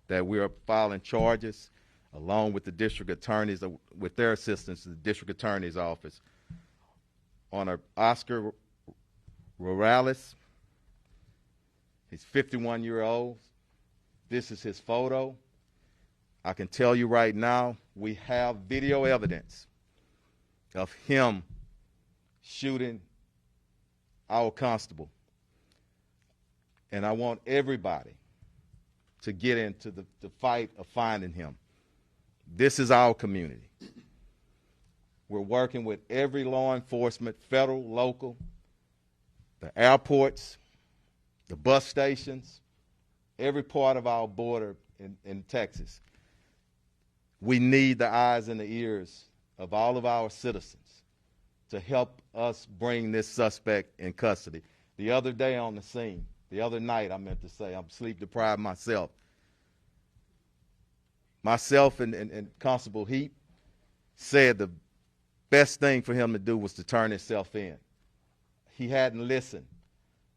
that we are filing charges along with the district attorneys, with their assistance, the district attorney's office, on Oscar Morales. He's 51 years old. This is his photo. I can tell you right now, we have video evidence of him shooting our constable. And I want everybody to get into the fight of finding him. This is our community. We're working with every law enforcement, federal, local, the airports, the bus stations, every part of our border in Texas. We need the eyes and the ears of all of our citizens to help us bring this suspect in custody. The other day on the scene, the other night, I meant to say, I'm sleep deprived myself. Myself and Constable Heap said the best thing for him to do was to turn himself in. He hadn't listened.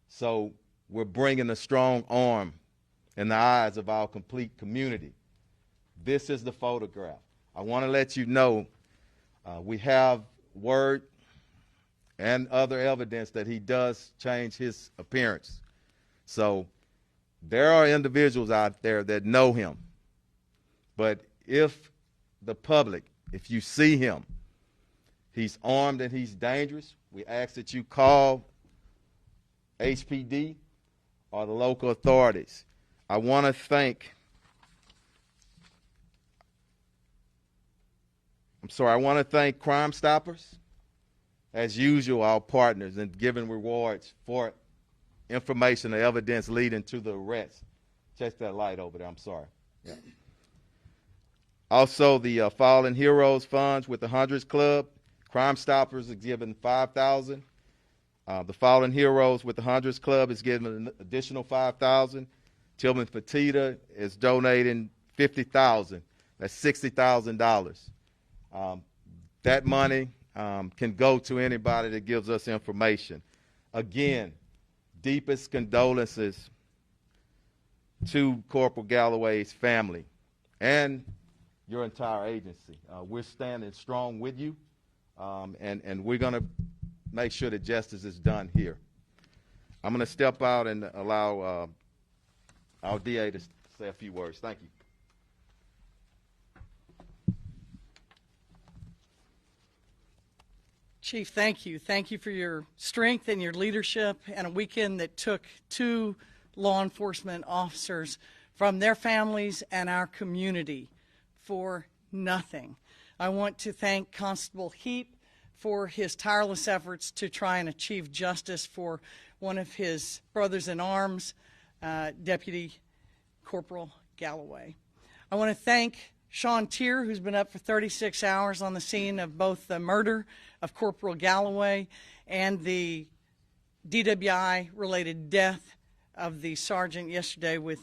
So we're bringing a strong arm in the eyes of our complete community. This is the photograph. I want to let you know we have word and other evidence that he does change his appearance. So there are individuals out there that know him. But if the public, if you see him, he's armed and he's dangerous, we ask that you call HPD or the local authorities. I want to thank Crime Stoppers, as usual, our partners in giving rewards for information and evidence leading to the arrest. Check that light over there, I'm sorry. Yeah. Also, the Fallen Heroes Funds with the Hundreds Club. Crime Stoppers is giving $5,000. The Fallen Heroes with the Hundreds Club is giving an additional $5,000. Tillman Petita is donating $50,000. That's $60,000. That money can go to anybody that gives us information. Again, deepest condolences to Corporal Galloway's family and your entire agency. We're standing strong with you, and we're going to make sure that justice is done here. I'm going to step out and allow our DA to say a few words. Thank you. Chief, thank you. Thank you for your strength and your leadership and a weekend that took 2 law enforcement officers from their families and our community for nothing. I want to thank Constable Heap for his tireless efforts to try and achieve justice for one of his brothers in arms, Deputy Corporal Galloway. I want to thank Sean Tier, who's been up for 36 hours on the scene of both the murder of Corporal Galloway and the DWI-related death of the sergeant yesterday with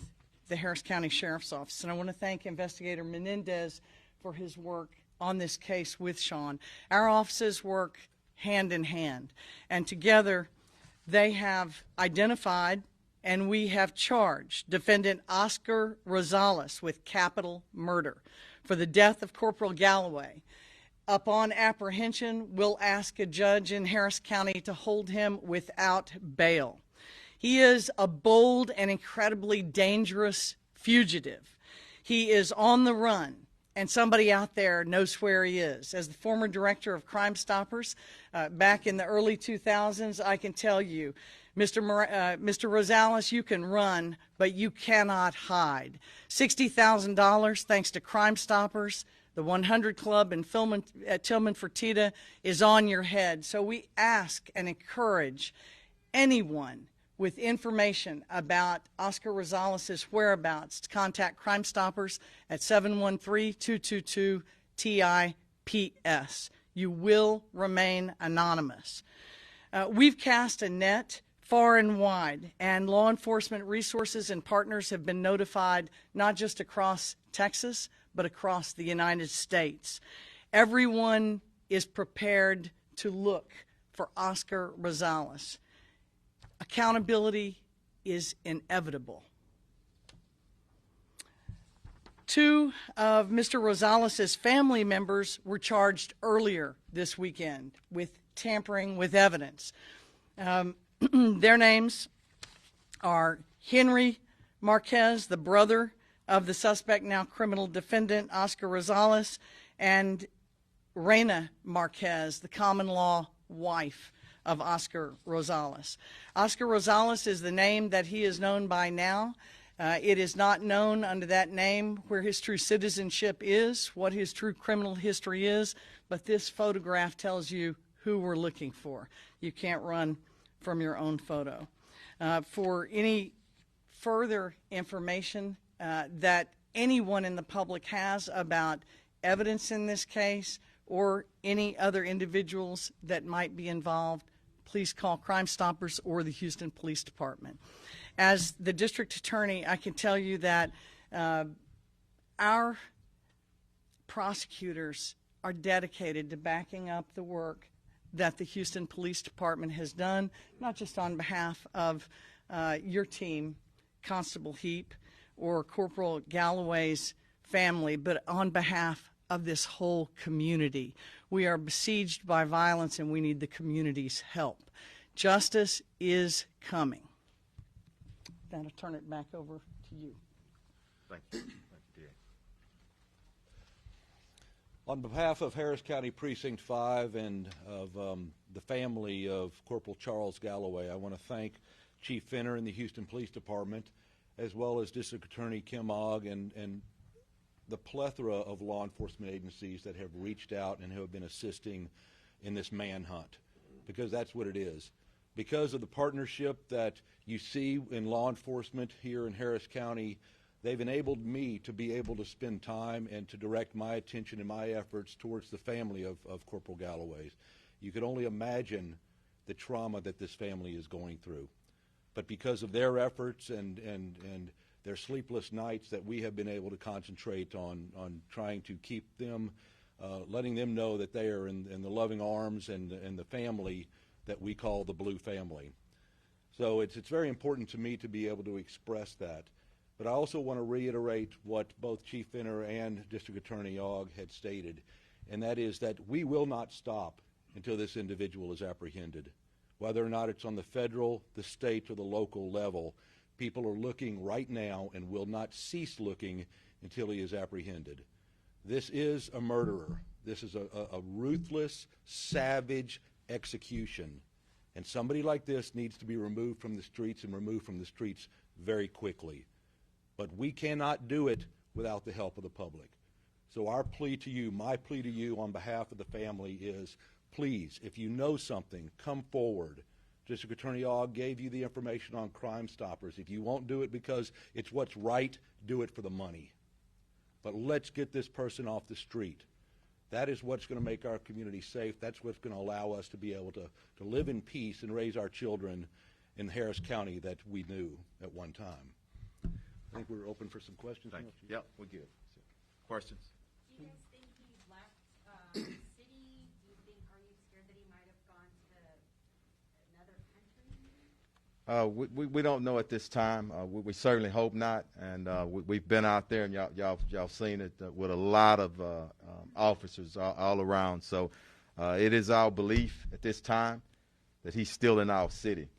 the Harris County Sheriff's Office. And I want to thank Investigator Menendez for his work on this case with Sean. Our offices work hand in hand, and together they have identified and we have charged defendant Oscar Rosales with capital murder for the death of Corporal Galloway. Upon apprehension, we'll ask a judge in Harris County to hold him without bail. He is a bold and incredibly dangerous fugitive. He is on the run, and somebody out there knows where he is. As the former director of Crime Stoppers back in the early 2000s, I can tell you, Mr. Rosales, you can run, but you cannot hide. $60,000 thanks to Crime Stoppers. The 100 Club in Tillman Fertitta is on your head. So we ask and encourage anyone with information about Oscar Rosales' whereabouts to contact Crime Stoppers at 713-222-TIPS. You will remain anonymous. We've cast a net far and wide, and law enforcement resources and partners have been notified not just across Texas, but across the United States. Everyone is prepared to look for Oscar Rosales. Accountability is inevitable. 2 of Mr. Rosales' family members were charged earlier this weekend with tampering with evidence. Their names are Henry Marquez, the brother of the suspect, now criminal defendant Oscar Rosales, and Reina Marquez, the common law wife of Oscar Rosales. Oscar Rosales is the name that he is known by now. It is not known under that name where his true citizenship is, what his true criminal history is, but this photograph tells you who we're looking for. You can't run from your own photo. For any further information that anyone in the public has about evidence in this case or any other individuals that might be involved, please call Crime Stoppers or the Houston Police Department. As the district attorney, I can tell you that our prosecutors are dedicated to backing up the work that the Houston Police Department has done, not just on behalf of your team, Constable Heap, or Corporal Galloway's family, but on behalf of this whole community. We are besieged by violence and we need the community's help. Justice is coming. Then I'll turn it back over to you. Thank you. Thank you, DA. On behalf of Harris County Precinct 5 and of the family of Corporal Charles Galloway, I want to thank Chief Finner and the Houston Police Department, as well as District Attorney Kim Ogg and the plethora of law enforcement agencies that have reached out and who have been assisting in this manhunt, because that's what it is. Because of the partnership that you see in law enforcement here in Harris County, they've enabled me to be able to spend time and to direct my attention and my efforts towards the family of Corporal Galloway's. You could only imagine the trauma that this family is going through. But because of their efforts and their sleepless nights, that we have been able to concentrate on trying to keep them, letting them know that they are in the loving arms and the family that we call the Blue family. So it's very important to me to be able to express that. But I also want to reiterate what both Chief Finner and District Attorney Ogg had stated, and that is that we will not stop until this individual is apprehended. Whether or not it's on the federal, the state, or the local level, people are looking right now and will not cease looking until he is apprehended. This is a murderer. This is a ruthless, savage execution. And somebody like this needs to be removed from the streets and removed from the streets very quickly. But we cannot do it without the help of the public. So our plea to you, my plea to you on behalf of the family is, please, if you know something, come forward. District Attorney Ogg gave you the information on Crime Stoppers. If you won't do it because it's what's right, do it for the money. But let's get this person off the street. That is what's going to make our community safe. That's what's going to allow us to be able to live in peace and raise our children in Harris County that we knew at one time. I think we're open for some questions. Thank you. Yep, we're good. Questions? Do you guys think he's left the city? Do you think, are you scared that he might have gone to another country? We don't know at this time. We certainly hope not. And we've been out there, and y'all seen it with a lot of officers all around. So it is our belief at this time that he's still in our city.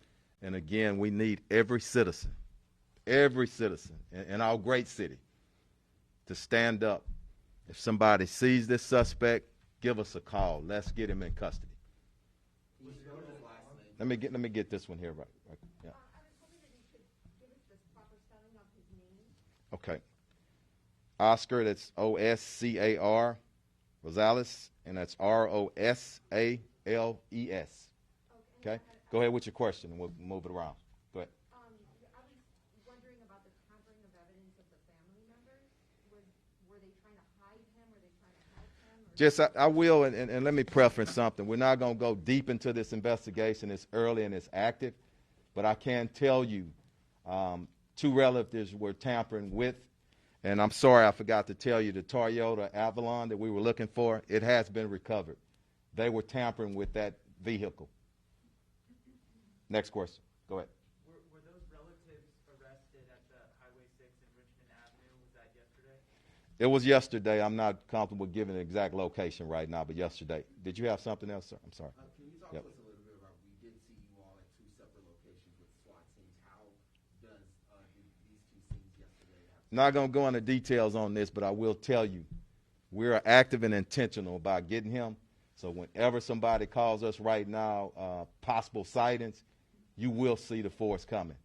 And again, we need every citizen in our great city to stand up. If somebody sees this suspect, give us a call. Let's get him in custody. Let me get this one here right. Yeah. I was hoping that you could give us the proper spelling of his name. Okay. Oscar, that's Oscar Rosales, and that's Rosales. Okay. Go ahead with your question, and we'll move it around. Go ahead. I was wondering about the tampering of evidence of the family members. Were they trying to hide him? Were they trying to help him? Just, I will, and let me preference something. We're not going to go deep into this investigation. It's early and it's active, but I can tell you 2 relatives were tampering with, and I'm sorry I forgot to tell you, the Toyota Avalon that we were looking for, it has been recovered. They were tampering with that vehicle. Next question. Go ahead. Were those relatives arrested at the Highway 6 and Richmond Avenue? Was that yesterday? It was yesterday. I'm not comfortable giving an exact location right now, but yesterday. Did you have something else, sir? I'm sorry. Can you talk Yep. to us a little bit about, we did see you all at two separate locations with SWAT teams. How does these two scenes yesterday have? Not going to go into details on this, but I will tell you, we are active and intentional about getting him. So whenever somebody calls us right now, possible sightings, you will see the force coming.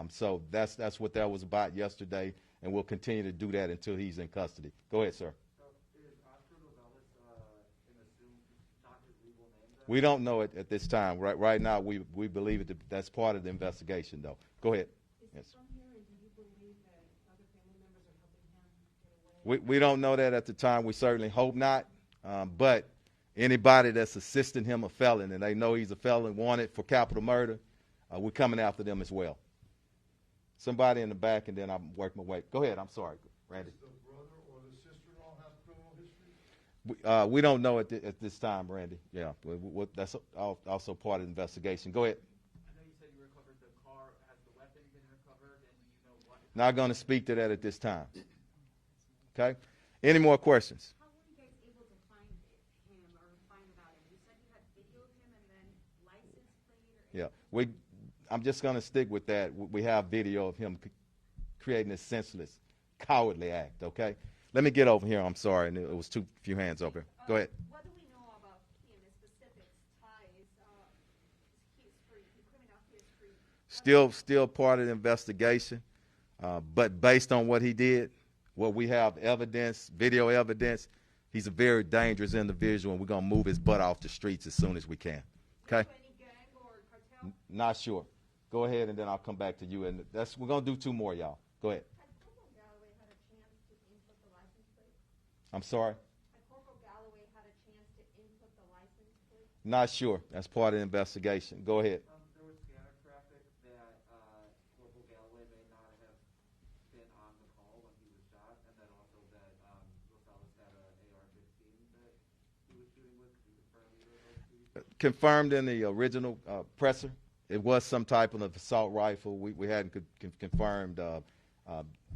So that's what that was about yesterday, and we'll continue to do that until he's in custody. Go ahead, sir. We don't know it at this time. Right now, we believe it. That's part of the investigation, though. Go ahead. Yes. We don't know that at the time. We certainly hope not. But anybody that's assisting him a felon, and they know he's a felon wanted for capital murder, we're coming after them as well. Somebody in the back, and then I'll work my way. Go ahead. I'm sorry, Randy. Does the brother or the sister-in-law have criminal history? We don't know at this time, Randy. Yeah, that's also part of the investigation. Go ahead. I know you said you recovered the car. Has the weapon been recovered, and do you know what? Not going to speak to that at this time. Okay? Any more questions? How were you guys able to find him or find about him? You said you had video of him and then license plate or? Yeah, I'm just going to stick with that. We have video of him creating this senseless, cowardly act, okay? Let me get over here. I'm sorry. It was too few hands over here. Go ahead. What do we know about him, his specifics, ties, his history, criminal history? Still part of the investigation, but based on what he did, what we have evidence, video evidence, he's a very dangerous individual, and we're going to move his butt off the streets as soon as we can, okay? Any gang or cartel? Not sure. Go ahead, and then I'll come back to you. And we're going to do two more, y'all. Go ahead. Had Corporal Galloway had a chance to input the license plate? I'm sorry? Had Corporal Galloway had a chance to input the license plate? Not sure. That's part of the investigation. Go ahead. There was scanner traffic that Corporal Galloway may not have been on the call when he was shot, and then also that Rosales had an AR-15 that he was shooting with. Can you confirm either of those two? Confirmed in the original presser. It was some type of assault rifle. We hadn't confirmed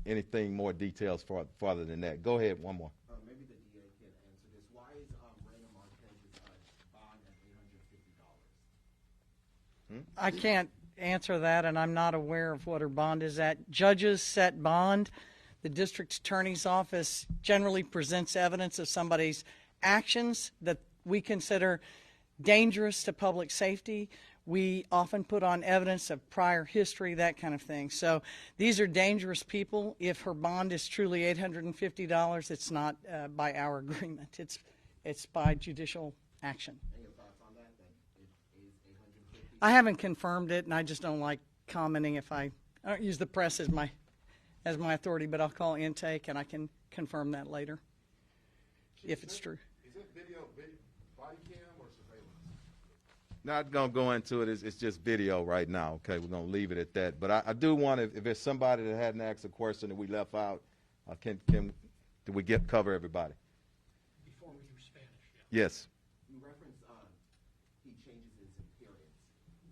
anything more details farther than that. Go ahead, one more. Maybe the DA can answer this. Why is Raina Marquez's bond at $850? I can't answer that, and I'm not aware of what her bond is at. Judges set bond. The district attorney's office generally presents evidence of somebody's actions that we consider dangerous to public safety. We often put on evidence of prior history, that kind of thing. So these are dangerous people. If her bond is truly $850, it's not by our agreement. It's by judicial action. Any thoughts on that? That it is $850? I haven't confirmed it, and I just don't like commenting if I don't use the press as my authority, but I'll call intake, and I can confirm that later if it's true. Is it video, body cam or surveillance? Not going to go into it. It's just video right now, okay? We're going to leave it at that. But I do want to, if there's somebody that hadn't asked a question that we left out, do we cover everybody? Before we do Spanish, Yes. You referenced he changes his appearance.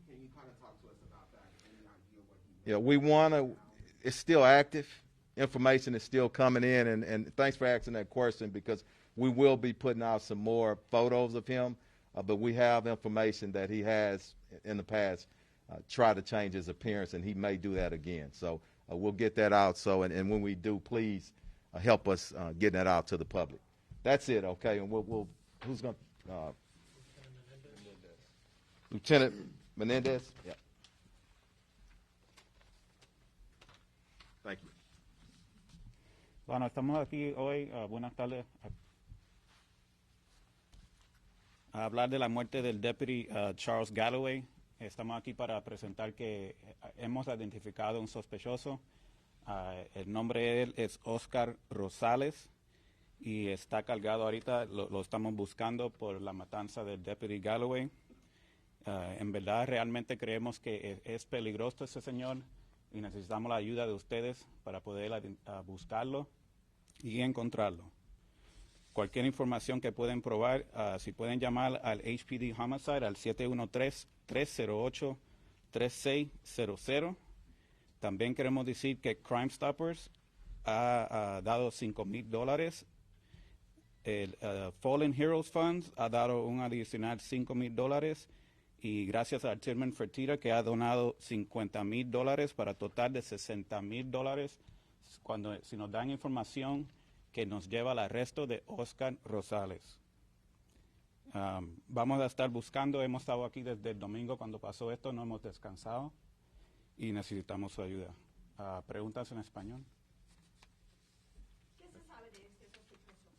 Can you kind of talk to us about that? Any idea what he Yeah, we want to, it's still active. Information is still coming in, and thanks for asking that question, because we will be putting out some more photos of him, but we have information that he has in the past tried to change his appearance, and he may do that again. So we'll get that out. So, and when we do, please help us getting that out to the public. That's it, okay? And we'll who's going to? Lieutenant Menendez? Yeah. Thank you. Bueno, estamos aquí hoy, buenas tardes, a hablar de la muerte del Deputy Charles Galloway. Estamos aquí para presentar que hemos identificado un sospechoso. El nombre de él es Oscar Rosales y está cargado ahorita, lo estamos buscando por la matanza del Deputy Galloway. En verdad, realmente creemos que es peligroso ese señor y necesitamos la ayuda de ustedes para poder buscarlo y encontrarlo. Cualquier información que pueden probar, si pueden llamar al HPD Homicide al 713-308-3600. También queremos decir que Crime Stoppers ha dado $5,000. El Fallen Heroes Funds ha dado un adicional $5,000. Y gracias a Tilman Fertitta, que ha donado $50,000 para total de $60,000 si nos dan información que nos lleva al arresto de Oscar Rosales. Vamos a estar buscando, hemos estado aquí desde el domingo cuando pasó esto, no hemos descansado y necesitamos su ayuda. ¿Preguntas en español? ¿Qué se sabe de este sospechoso?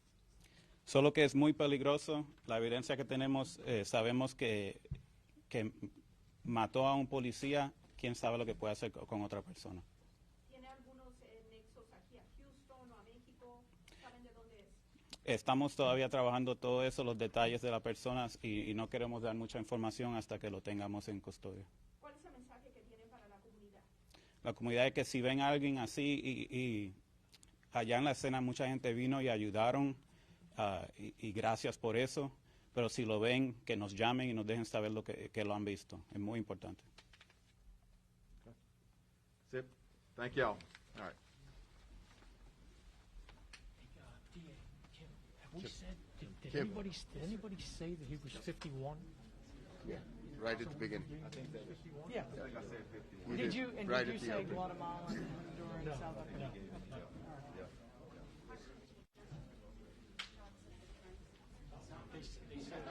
Solo que es muy peligroso. La evidencia que tenemos, sabemos que mató a un policía, quién sabe lo que puede hacer con otra persona. ¿Tiene algunos nexos aquí a Houston o a México? ¿Saben de dónde es? Estamos todavía trabajando todo eso, los detalles de las personas, y no queremos dar mucha información hasta que lo tengamos en custodia. ¿Cuál es el mensaje que tienen para la comunidad? La comunidad es que si ven a alguien así, y allá en la escena mucha gente vino y ayudaron, y gracias por eso. Pero si lo ven, que nos llamen y nos dejen saber que lo han visto. Es muy importante. That's it. Thank y'all. All right. DA, Kim, have we said, did Kim. anybody say that he was 51? Yeah, right at the beginning. Yeah. You Did you, and right did you at the say opening. Guatemala, Honduran, South Africa? They said